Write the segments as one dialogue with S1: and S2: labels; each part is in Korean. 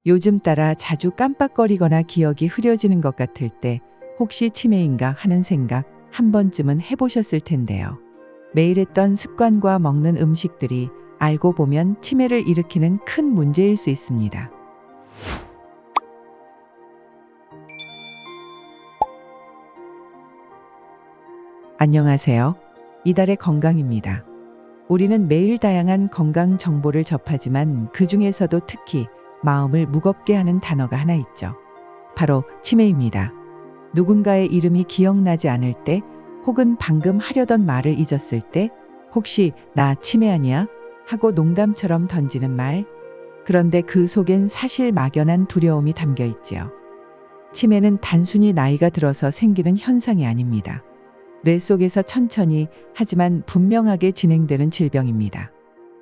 S1: 요즘 따라 자주 깜빡거리거나 기억이 흐려지는 것 같을 때 혹시 치매인가 하는 생각 한 번쯤은 해보셨을 텐데요. 매일 했던 습관과 먹는 음식들이 알고 보면 치매를 일으키는 큰 문제일 수 있습니다. 안녕하세요. 이달의 건강입니다. 우리는 매일 다양한 건강 정보를 접하지만 그 중에서도 특히 마음을 무겁게 하는 단어가 하나 있죠. 바로 치매입니다. 누군가의 이름이 기억나지 않을 때 혹은 방금 하려던 말을 잊었을 때 혹시 나 치매 아니야? 하고 농담처럼 던지는 말. 그런데 그 속엔 사실 막연한 두려움이 담겨 있지요. 치매는 단순히 나이가 들어서 생기는 현상이 아닙니다. 뇌 속에서 천천히 하지만 분명하게 진행되는 질병입니다.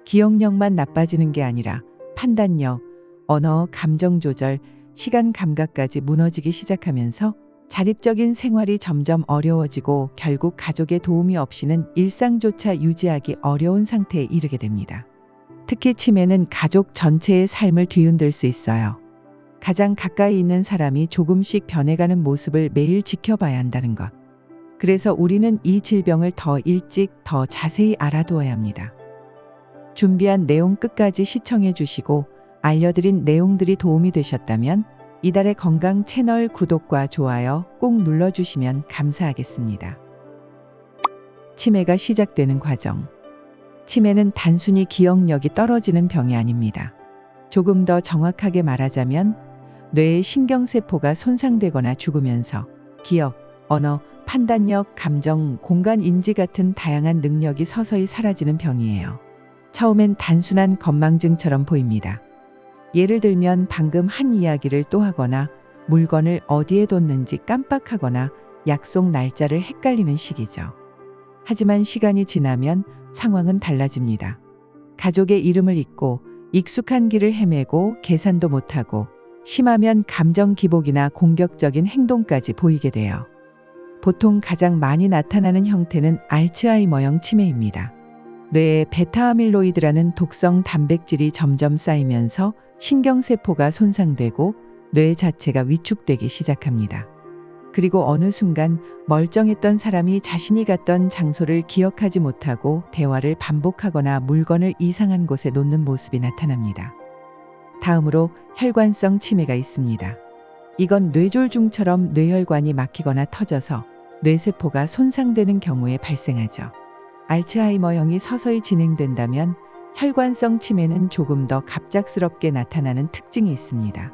S1: 기억력만 나빠지는 게 아니라 판단력, 언어, 감정 조절, 시간 감각까지 무너지기 시작하면서 자립적인 생활이 점점 어려워지고 결국 가족의 도움이 없이는 일상조차 유지하기 어려운 상태에 이르게 됩니다. 특히 치매는 가족 전체의 삶을 뒤흔들 수 있어요. 가장 가까이 있는 사람이 조금씩 변해가는 모습을 매일 지켜봐야 한다는 것. 그래서 우리는 이 질병을 더 일찍, 더 자세히 알아두어야 합니다. 준비한 내용 끝까지 시청해 주시고 알려드린 내용들이 도움이 되셨다면 이달의 건강 채널 구독과 좋아요 꼭 눌러주시면 감사하겠습니다. 치매가 시작되는 과정. 치매는 단순히 기억력이 떨어지는 병이 아닙니다. 조금 더 정확하게 말하자면 뇌의 신경세포가 손상되거나 죽으면서 기억, 언어, 판단력, 감정, 공간 인지 같은 다양한 능력이 서서히 사라지는 병이에요. 처음엔 단순한 건망증처럼 보입니다. 예를 들면 방금 한 이야기를 또 하거나 물건을 어디에 뒀는지 깜빡하거나 약속 날짜를 헷갈리는 식이죠. 하지만 시간이 지나면 상황은 달라집니다. 가족의 이름을 잊고 익숙한 길을 헤매고 계산도 못하고 심하면 감정 기복이나 공격적인 행동까지 보이게 돼요. 보통 가장 많이 나타나는 형태는 알츠하이머형 치매입니다. 뇌에 베타아밀로이드라는 독성 단백질이 점점 쌓이면서 신경세포가 손상되고 뇌 자체가 위축되기 시작합니다. 그리고 어느 순간 멀쩡했던 사람이 자신이 갔던 장소를 기억하지 못하고 대화를 반복하거나 물건을 이상한 곳에 놓는 모습이 나타납니다. 다음으로 혈관성 치매가 있습니다. 이건 뇌졸중처럼 뇌혈관이 막히거나 터져서 뇌세포가 손상되는 경우에 발생하죠. 알츠하이머형이 서서히 진행된다면 혈관성 치매는 조금 더 갑작스럽게 나타나는 특징이 있습니다.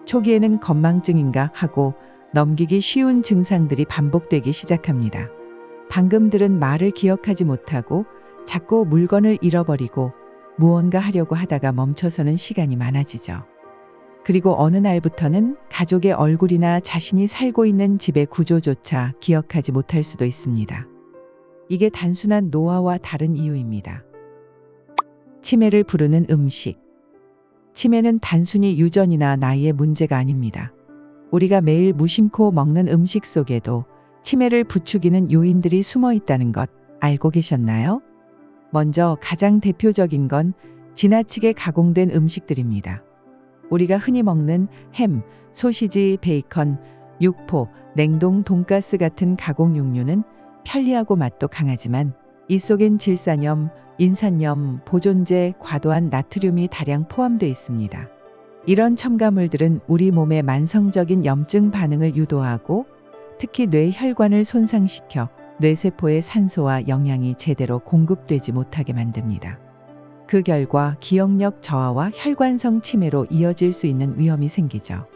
S1: 초기에는 건망증인가 하고 넘기기 쉬운 증상들이 반복되기 시작합니다. 방금 들은 말을 기억하지 못하고 자꾸 물건을 잃어버리고 무언가 하려고 하다가 멈춰서는 시간이 많아지죠. 그리고 어느 날부터는 가족의 얼굴이나 자신이 살고 있는 집의 구조조차 기억하지 못할 수도 있습니다. 이게 단순한 노화와 다른 이유입니다. 치매를 부르는 음식. 치매는 단순히 유전이나 나이의 문제가 아닙니다. 우리가 매일 무심코 먹는 음식 속에도 치매를 부추기는 요인들이 숨어 있다는 것 알고 계셨나요? 먼저 가장 대표적인 건 지나치게 가공된 음식들입니다. 우리가 흔히 먹는 햄, 소시지, 베이컨, 육포, 냉동 돈가스 같은 가공 육류는 편리하고 맛도 강하지만 이 속엔 질산염, 인산염, 보존제, 과도한 나트륨이 다량 포함되어 있습니다. 이런 첨가물들은 우리 몸의 만성적인 염증 반응을 유도하고 특히 뇌혈관을 손상시켜 뇌세포의 산소와 영양이 제대로 공급되지 못하게 만듭니다. 그 결과 기억력 저하와 혈관성 치매로 이어질 수 있는 위험이 생기죠.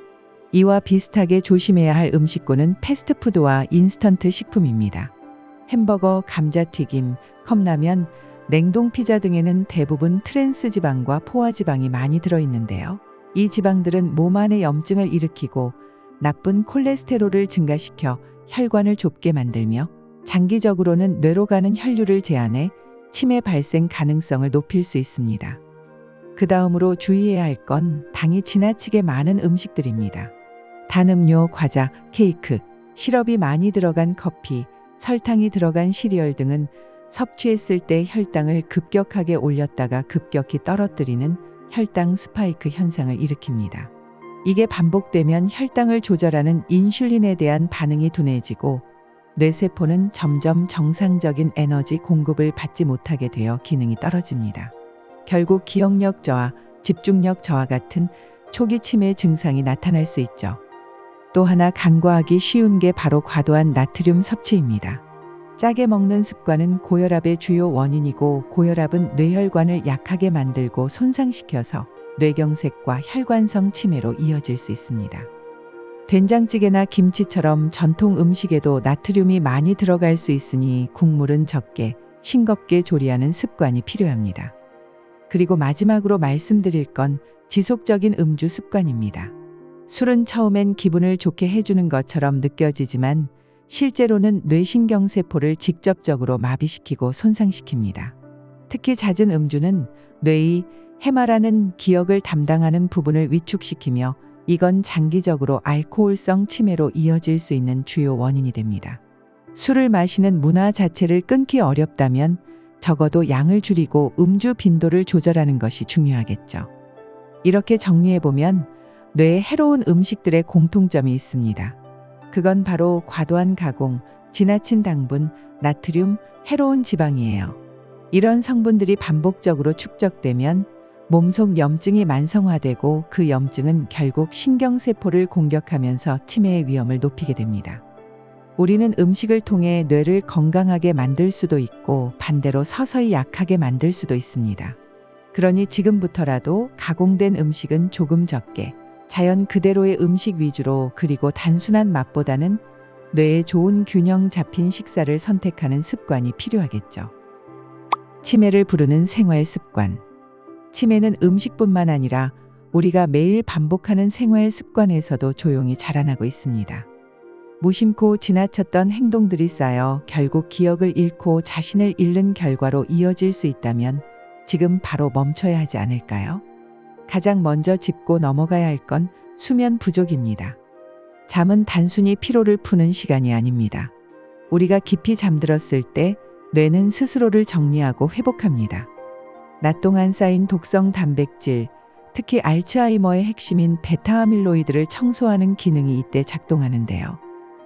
S1: 이와 비슷하게 조심해야 할 음식군은 패스트푸드와 인스턴트 식품입니다. 햄버거, 감자튀김, 컵라면, 냉동 피자 등에는 대부분 트랜스 지방과 포화 지방이 많이 들어있는데요. 이 지방들은 몸 안의 염증을 일으키고 나쁜 콜레스테롤을 증가시켜 혈관을 좁게 만들며 장기적으로는 뇌로 가는 혈류를 제한해 치매 발생 가능성을 높일 수 있습니다. 그 다음으로 주의해야 할 건 당이 지나치게 많은 음식들입니다. 단 음료, 과자, 케이크, 시럽이 많이 들어간 커피, 설탕이 들어간 시리얼 등은 섭취했을 때 혈당을 급격하게 올렸다가 급격히 떨어뜨리는 혈당 스파이크 현상을 일으킵니다. 이게 반복되면 혈당을 조절하는 인슐린에 대한 반응이 둔해지고 뇌세포는 점점 정상적인 에너지 공급을 받지 못하게 되어 기능이 떨어집니다. 결국 기억력 저하, 집중력 저하 같은 초기 치매 증상이 나타날 수 있죠. 또 하나 간과하기 쉬운 게 바로 과도한 나트륨 섭취입니다. 짜게 먹는 습관은 고혈압의 주요 원인이고, 고혈압은 뇌혈관을 약하게 만들고 손상시켜서 뇌경색과 혈관성 치매로 이어질 수 있습니다. 된장찌개나 김치처럼 전통 음식에도 나트륨이 많이 들어갈 수 있으니 국물은 적게 싱겁게 조리하는 습관이 필요합니다. 그리고 마지막으로 말씀드릴 건 지속적인 음주 습관입니다. 술은 처음엔 기분을 좋게 해주는 것처럼 느껴지지만 실제로는 뇌신경세포를 직접적으로 마비시키고 손상시킵니다. 특히 잦은 음주는 뇌의 해마라는 기억을 담당하는 부분을 위축시키며, 이건 장기적으로 알코올성 치매로 이어질 수 있는 주요 원인이 됩니다. 술을 마시는 문화 자체를 끊기 어렵다면 적어도 양을 줄이고 음주 빈도를 조절하는 것이 중요하겠죠. 이렇게 정리해보면 뇌에 해로운 음식들의 공통점이 있습니다. 그건 바로 과도한 가공, 지나친 당분, 나트륨, 해로운 지방이에요. 이런 성분들이 반복적으로 축적되면 몸속 염증이 만성화되고, 그 염증은 결국 신경세포를 공격하면서 치매의 위험을 높이게 됩니다. 우리는 음식을 통해 뇌를 건강하게 만들 수도 있고, 반대로 서서히 약하게 만들 수도 있습니다. 그러니 지금부터라도 가공된 음식은 조금 적게, 자연 그대로의 음식 위주로, 그리고 단순한 맛보다는 뇌에 좋은 균형 잡힌 식사를 선택하는 습관이 필요하겠죠. 치매를 부르는 생활 습관. 치매는 음식뿐만 아니라 우리가 매일 반복하는 생활 습관에서도 조용히 자라나고 있습니다. 무심코 지나쳤던 행동들이 쌓여 결국 기억을 잃고 자신을 잃는 결과로 이어질 수 있다면 지금 바로 멈춰야 하지 않을까요? 가장 먼저 짚고 넘어가야 할 건 수면 부족입니다. 잠은 단순히 피로를 푸는 시간이 아닙니다. 우리가 깊이 잠들었을 때 뇌는 스스로를 정리하고 회복합니다. 낮 동안 쌓인 독성 단백질, 특히 알츠하이머의 핵심인 베타아밀로이드를 청소하는 기능이 이때 작동하는데요.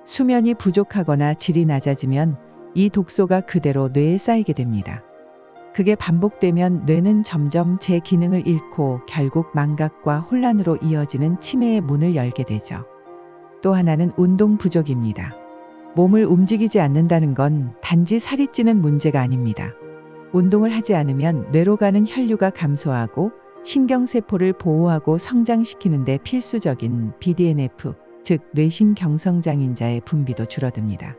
S1: 수면이 부족하거나 질이 낮아지면 이 독소가 그대로 뇌에 쌓이게 됩니다. 그게 반복되면 뇌는 점점 제 기능을 잃고 결국 망각과 혼란으로 이어지는 치매의 문을 열게 되죠. 또 하나는 운동 부족입니다. 몸을 움직이지 않는다는 건 단지 살이 찌는 문제가 아닙니다. 운동을 하지 않으면 뇌로 가는 혈류가 감소하고 신경세포를 보호하고 성장시키는 데 필수적인 BDNF, 즉 뇌신경성장인자의 분비도 줄어듭니다.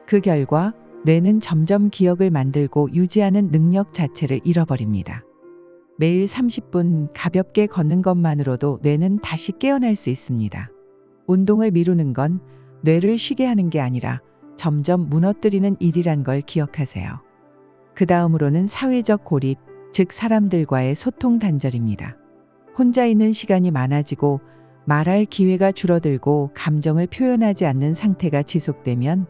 S1: 그 결과 뇌는 점점 기억을 만들고 유지하는 능력 자체를 잃어버립니다. 매일 30분 가볍게 걷는 것만으로도 뇌는 다시 깨어날 수 있습니다. 운동을 미루는 건 뇌를 쉬게 하는 게 아니라 점점 무너뜨리는 일이란 걸 기억하세요. 그 다음으로는 사회적 고립, 즉 사람들과의 소통 단절입니다. 혼자 있는 시간이 많아지고 말할 기회가 줄어들고 감정을 표현하지 않는 상태가 지속되면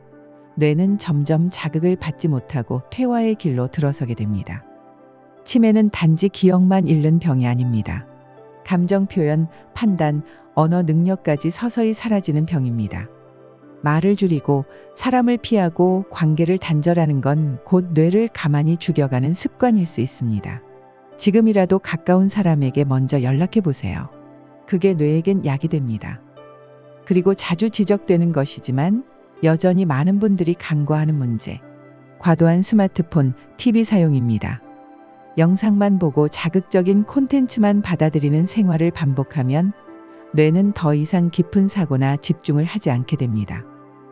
S1: 뇌는 점점 자극을 받지 못하고 퇴화의 길로 들어서게 됩니다. 치매는 단지 기억만 잃는 병이 아닙니다. 감정 표현, 판단, 언어 능력까지 서서히 사라지는 병입니다. 말을 줄이고 사람을 피하고 관계를 단절하는 건 곧 뇌를 가만히 죽여가는 습관일 수 있습니다. 지금이라도 가까운 사람에게 먼저 연락해 보세요. 그게 뇌에겐 약이 됩니다. 그리고 자주 지적되는 것이지만 여전히 많은 분들이 간과하는 문제, 과도한 스마트폰, TV 사용입니다. 영상만 보고 자극적인 콘텐츠만 받아들이는 생활을 반복하면 뇌는 더 이상 깊은 사고나 집중을 하지 않게 됩니다.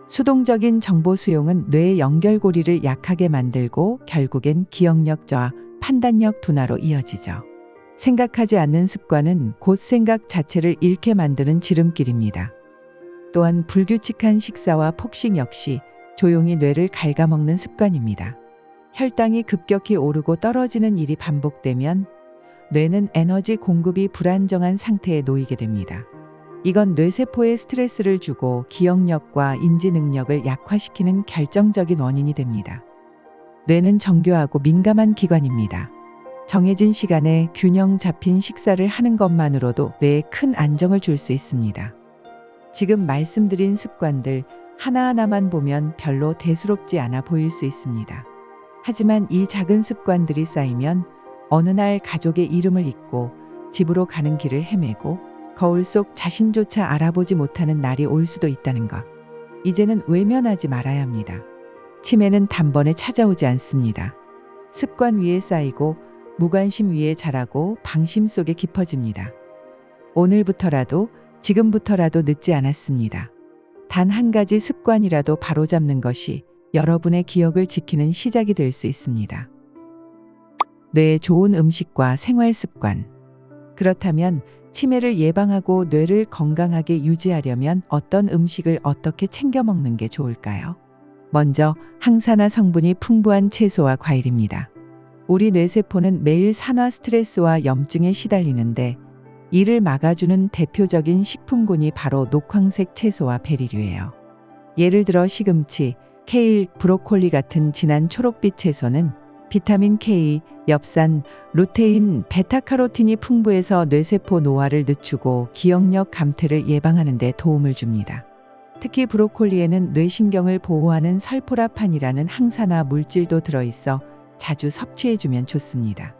S1: 수동적인 정보 수용은 뇌의 연결고리를 약하게 만들고 결국엔 기억력 저하, 판단력 둔화로 이어지죠. 생각하지 않는 습관은 곧 생각 자체를 잃게 만드는 지름길입니다. 또한 불규칙한 식사와 폭식 역시 조용히 뇌를 갉아먹는 습관입니다. 혈당이 급격히 오르고 떨어지는 일이 반복되면 뇌는 에너지 공급이 불안정한 상태에 놓이게 됩니다. 이건 뇌세포에 스트레스를 주고 기억력과 인지 능력을 약화시키는 결정적인 원인이 됩니다. 뇌는 정교하고 민감한 기관입니다. 정해진 시간에 균형 잡힌 식사를 하는 것만으로도 뇌에 큰 안정을 줄 수 있습니다. 지금 말씀드린 습관들 하나하나만 보면 별로 대수롭지 않아 보일 수 있습니다. 하지만 이 작은 습관들이 쌓이면 어느 날 가족의 이름을 잊고 집으로 가는 길을 헤매고 거울 속 자신조차 알아보지 못하는 날이 올 수도 있다는 것. 이제는 외면하지 말아야 합니다. 치매는 단번에 찾아오지 않습니다. 습관 위에 쌓이고 무관심 위에 자라고 방심 속에 깊어집니다. 오늘부터라도 지금부터라도 늦지 않았습니다. 단 한 가지 습관이라도 바로잡는 것이 여러분의 기억을 지키는 시작이 될 수 있습니다. 뇌에 좋은 음식과 생활 습관. 그렇다면 치매를 예방하고 뇌를 건강하게 유지하려면 어떤 음식을 어떻게 챙겨 먹는 게 좋을까요? 먼저 항산화 성분이 풍부한 채소와 과일입니다. 우리 뇌세포는 매일 산화 스트레스와 염증에 시달리는데 이를 막아주는 대표적인 식품군이 바로 녹황색 채소와 베리류예요. 예를 들어 시금치, 케일, 브로콜리 같은 진한 초록빛 채소는 비타민 K, 엽산, 루테인, 베타카로틴이 풍부해서 뇌세포 노화를 늦추고 기억력 감퇴를 예방하는 데 도움을 줍니다. 특히 브로콜리에는 뇌신경을 보호하는 설포라판이라는 항산화 물질도 들어있어 자주 섭취해주면 좋습니다.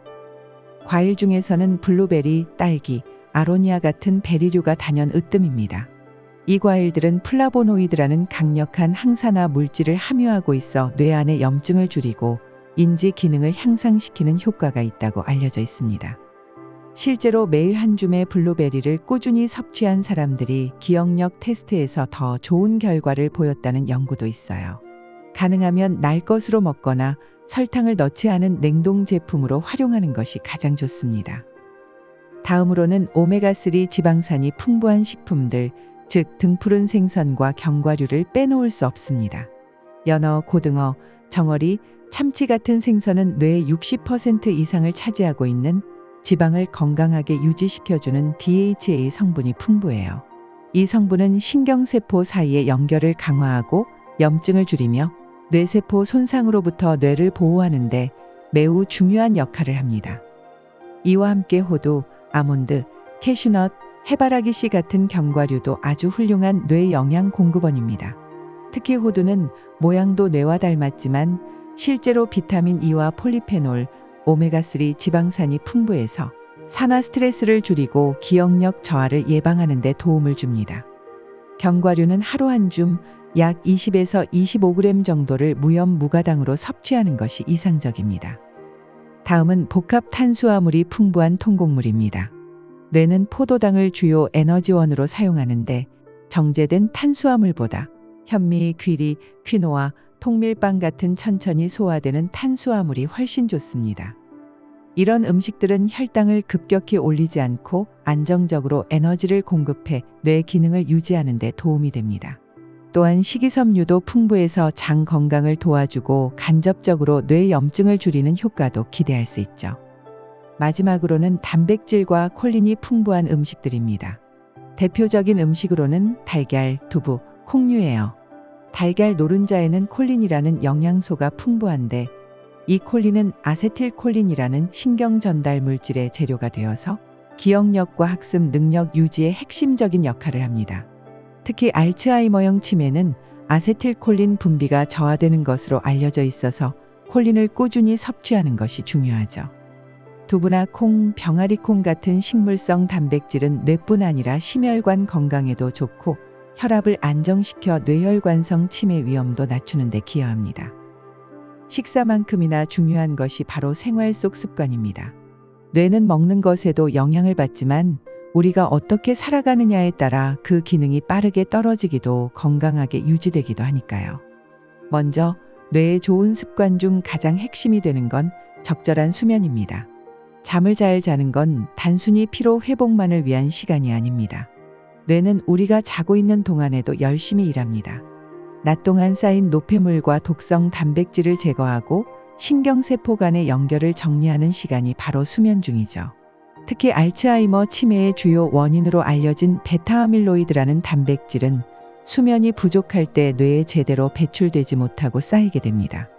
S1: 과일 중에서는 블루베리, 딸기, 아로니아 같은 베리류가 단연 으뜸입니다. 이 과일들은 플라보노이드라는 강력한 항산화 물질을 함유하고 있어 뇌 안의 염증을 줄이고 인지 기능을 향상시키는 효과가 있다고 알려져 있습니다. 실제로 매일 한 줌의 블루베리를 꾸준히 섭취한 사람들이 기억력 테스트에서 더 좋은 결과를 보였다는 연구도 있어요. 가능하면 날 것으로 먹거나 설탕을 넣지 않은 냉동 제품으로 활용하는 것이 가장 좋습니다. 다음으로는 오메가3 지방산이 풍부한 식품들, 즉 등푸른 생선과 견과류를 빼놓을 수 없습니다. 연어, 고등어, 정어리, 참치 같은 생선은 뇌의 60% 이상을 차지하고 있는 지방을 건강하게 유지시켜주는 DHA 성분이 풍부해요. 이 성분은 신경세포 사이의 연결을 강화하고 염증을 줄이며 뇌세포 손상으로부터 뇌를 보호하는 데 매우 중요한 역할을 합니다. 이와 함께 호두, 아몬드, 캐슈넛, 해바라기 씨 같은 견과류도 아주 훌륭한 뇌 영양 공급원입니다. 특히 호두는 모양도 뇌와 닮았지만 실제로 비타민 E와 폴리페놀, 오메가3 지방산이 풍부해서 산화 스트레스를 줄이고 기억력 저하를 예방하는 데 도움을 줍니다. 견과류는 하루 한 줌 약 20에서 25g 정도를 무염무가당으로 섭취하는 것이 이상적입니다. 다음은 복합 탄수화물이 풍부한 통곡물입니다. 뇌는 포도당을 주요 에너지원으로 사용하는데 정제된 탄수화물보다 현미, 귀리, 퀴노아, 통밀빵 같은 천천히 소화되는 탄수화물이 훨씬 좋습니다. 이런 음식들은 혈당을 급격히 올리지 않고 안정적으로 에너지를 공급해 뇌 기능을 유지하는 데 도움이 됩니다. 또한 식이섬유도 풍부해서 장 건강을 도와주고 간접적으로 뇌 염증을 줄이는 효과도 기대할 수 있죠. 마지막으로는 단백질과 콜린이 풍부한 음식들입니다. 대표적인 음식으로는 달걀, 두부, 콩류예요. 달걀 노른자에는 콜린이라는 영양소가 풍부한데 이 콜린은 아세틸콜린이라는 신경 전달 물질의 재료가 되어서 기억력과 학습 능력 유지에 핵심적인 역할을 합니다. 특히 알츠하이머형 치매는 아세틸콜린 분비가 저하되는 것으로 알려져 있어서 콜린을 꾸준히 섭취하는 것이 중요하죠. 두부나 콩, 병아리콩 같은 식물성 단백질은 뇌뿐 아니라 심혈관 건강에도 좋고 혈압을 안정시켜 뇌혈관성 치매 위험도 낮추는 데 기여합니다. 식사만큼이나 중요한 것이 바로 생활 속 습관입니다. 뇌는 먹는 것에도 영향을 받지만 우리가 어떻게 살아가느냐에 따라 그 기능이 빠르게 떨어지기도 건강하게 유지되기도 하니까요. 먼저 뇌에 좋은 습관 중 가장 핵심이 되는 건 적절한 수면입니다. 잠을 잘 자는 건 단순히 피로 회복만을 위한 시간이 아닙니다. 뇌는 우리가 자고 있는 동안에도 열심히 일합니다. 낮 동안 쌓인 노폐물과 독성 단백질을 제거하고 신경세포 간의 연결을 정리하는 시간이 바로 수면 중이죠. 특히 알츠하이머 치매의 주요 원인으로 알려진 베타아밀로이드라는 단백질은 수면이 부족할 때 뇌에 제대로 배출되지 못하고 쌓이게 됩니다.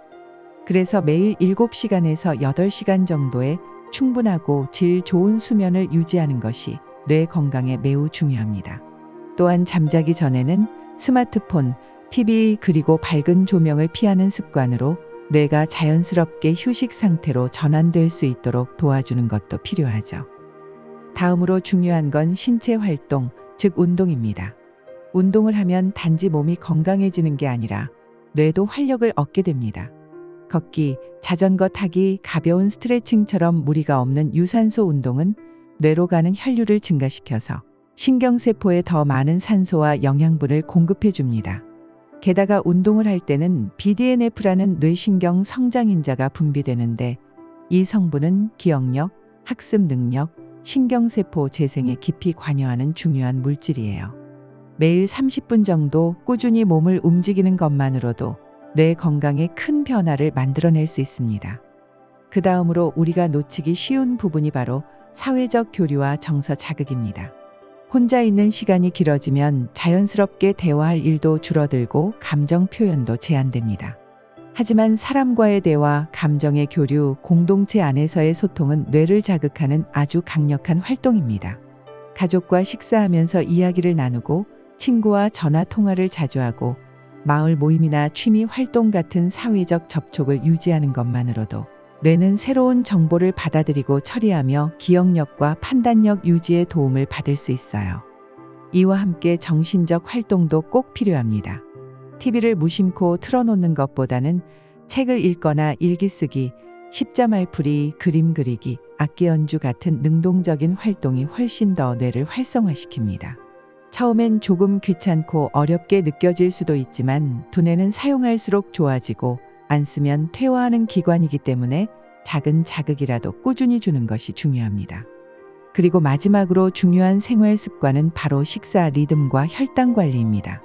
S1: 그래서 매일 7시간에서 8시간 정도의 충분하고 질 좋은 수면을 유지하는 것이 뇌 건강에 매우 중요합니다. 또한 잠자기 전에는 스마트폰, TV 그리고 밝은 조명을 피하는 습관으로 뇌가 자연스럽게 휴식 상태로 전환될 수 있도록 도와주는 것도 필요하죠. 다음으로 중요한 건 신체 활동, 즉 운동입니다. 운동을 하면 단지 몸이 건강해지는 게 아니라 뇌도 활력을 얻게 됩니다. 걷기, 자전거 타기, 가벼운 스트레칭처럼 무리가 없는 유산소 운동은 뇌로 가는 혈류를 증가시켜서 신경세포에 더 많은 산소와 영양분을 공급해 줍니다. 게다가 운동을 할 때는 BDNF라는 뇌신경 성장인자가 분비되는데 이 성분은 기억력, 학습 능력, 신경세포 재생에 깊이 관여하는 중요한 물질이에요. 매일 30분 정도 꾸준히 몸을 움직이는 것만으로도 뇌 건강에 큰 변화를 만들어낼 수 있습니다. 그 다음으로 우리가 놓치기 쉬운 부분이 바로 사회적 교류와 정서 자극입니다. 혼자 있는 시간이 길어지면 자연스럽게 대화할 일도 줄어들고 감정 표현도 제한됩니다. 하지만 사람과의 대화, 감정의 교류, 공동체 안에서의 소통은 뇌를 자극하는 아주 강력한 활동입니다. 가족과 식사하면서 이야기를 나누고 친구와 전화 통화를 자주 하고 마을 모임이나 취미 활동 같은 사회적 접촉을 유지하는 것만으로도 뇌는 새로운 정보를 받아들이고 처리하며 기억력과 판단력 유지에 도움을 받을 수 있어요. 이와 함께 정신적 활동도 꼭 필요합니다. TV를 무심코 틀어놓는 것보다는 책을 읽거나 일기 쓰기, 십자말풀이, 그림 그리기, 악기 연주 같은 능동적인 활동이 훨씬 더 뇌를 활성화시킵니다. 처음엔 조금 귀찮고 어렵게 느껴질 수도 있지만 두뇌는 사용할수록 좋아지고 안 쓰면 퇴화하는 기관이기 때문에 작은 자극이라도 꾸준히 주는 것이 중요합니다. 그리고 마지막으로 중요한 생활 습관은 바로 식사 리듬과 혈당 관리입니다.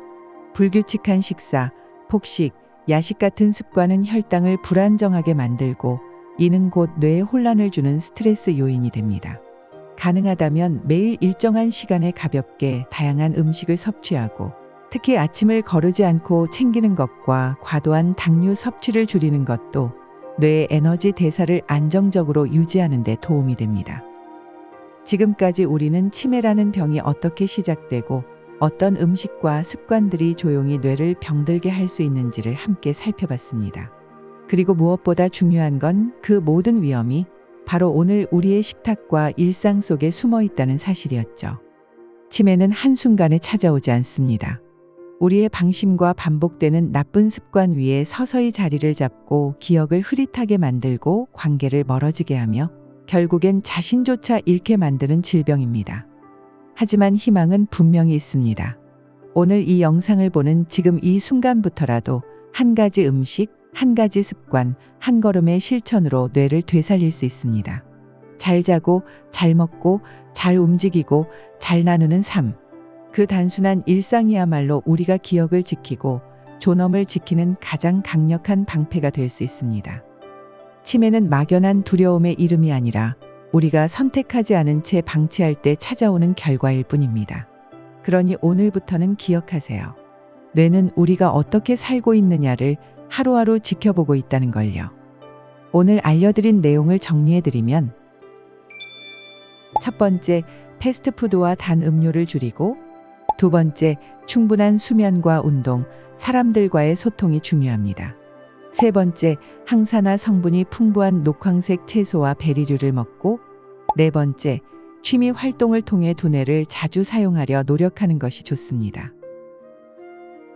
S1: 불규칙한 식사, 폭식, 야식 같은 습관은 혈당을 불안정하게 만들고 이는 곧 뇌에 혼란을 주는 스트레스 요인이 됩니다. 가능하다면 매일 일정한 시간에 가볍게 다양한 음식을 섭취하고 특히 아침을 거르지 않고 챙기는 것과 과도한 당류 섭취를 줄이는 것도 뇌의 에너지 대사를 안정적으로 유지하는 데 도움이 됩니다. 지금까지 우리는 치매라는 병이 어떻게 시작되고 어떤 음식과 습관들이 조용히 뇌를 병들게 할 수 있는지를 함께 살펴봤습니다. 그리고 무엇보다 중요한 건 그 모든 위험이 바로 오늘 우리의 식탁과 일상 속에 숨어 있다는 사실이었죠. 치매는 한순간에 찾아오지 않습니다. 우리의 방심과 반복되는 나쁜 습관 위에 서서히 자리를 잡고 기억을 흐릿하게 만들고 관계를 멀어지게 하며 결국엔 자신조차 잃게 만드는 질병입니다. 하지만 희망은 분명히 있습니다. 오늘 이 영상을 보는 지금 이 순간부터라도 한 가지 음식, 한 가지 습관, 한 걸음의 실천으로 뇌를 되살릴 수 있습니다. 잘 자고, 잘 먹고, 잘 움직이고, 잘 나누는 삶. 그 단순한 일상이야말로 우리가 기억을 지키고 존엄을 지키는 가장 강력한 방패가 될 수 있습니다. 치매는 막연한 두려움의 이름이 아니라 우리가 선택하지 않은 채 방치할 때 찾아오는 결과일 뿐입니다. 그러니 오늘부터는 기억하세요. 뇌는 우리가 어떻게 살고 있느냐를 하루하루 지켜보고 있다는 걸요. 오늘 알려드린 내용을 정리해드리면 첫 번째, 패스트푸드와 단 음료를 줄이고 두 번째, 충분한 수면과 운동, 사람들과의 소통이 중요합니다. 세 번째, 항산화 성분이 풍부한 녹황색 채소와 베리류를 먹고 네 번째, 취미 활동을 통해 두뇌를 자주 사용하려 노력하는 것이 좋습니다.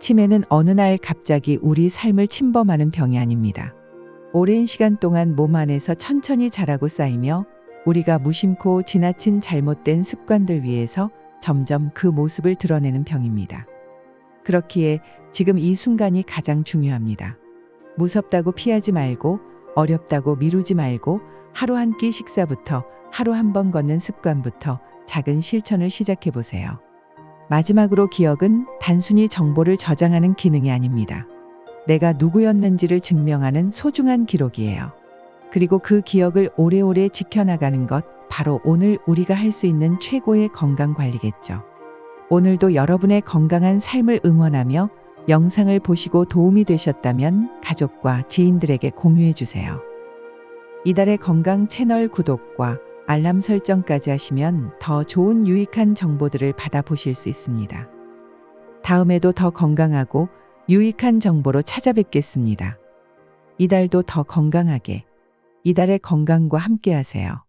S1: 치매는 어느 날 갑자기 우리 삶을 침범하는 병이 아닙니다. 오랜 시간 동안 몸 안에서 천천히 자라고 쌓이며 우리가 무심코 지나친 잘못된 습관들 위에서 점점 그 모습을 드러내는 병입니다. 그렇기에 지금 이 순간이 가장 중요합니다. 무섭다고 피하지 말고 어렵다고 미루지 말고 하루 한 끼 식사부터 하루 한 번 걷는 습관부터 작은 실천을 시작해 보세요. 마지막으로 기억은 단순히 정보를 저장하는 기능이 아닙니다. 내가 누구였는지를 증명하는 소중한 기록이에요. 그리고 그 기억을 오래오래 지켜나가는 것, 바로 오늘 우리가 할 수 있는 최고의 건강 관리겠죠. 오늘도 여러분의 건강한 삶을 응원하며 영상을 보시고 도움이 되셨다면 가족과 지인들에게 공유해 주세요. 이달의 건강 채널 구독과 알람 설정까지 하시면 더 좋은 유익한 정보들을 받아보실 수 있습니다. 다음에도 더 건강하고 유익한 정보로 찾아뵙겠습니다. 이달도 더 건강하게, 이달의 건강과 함께 하세요.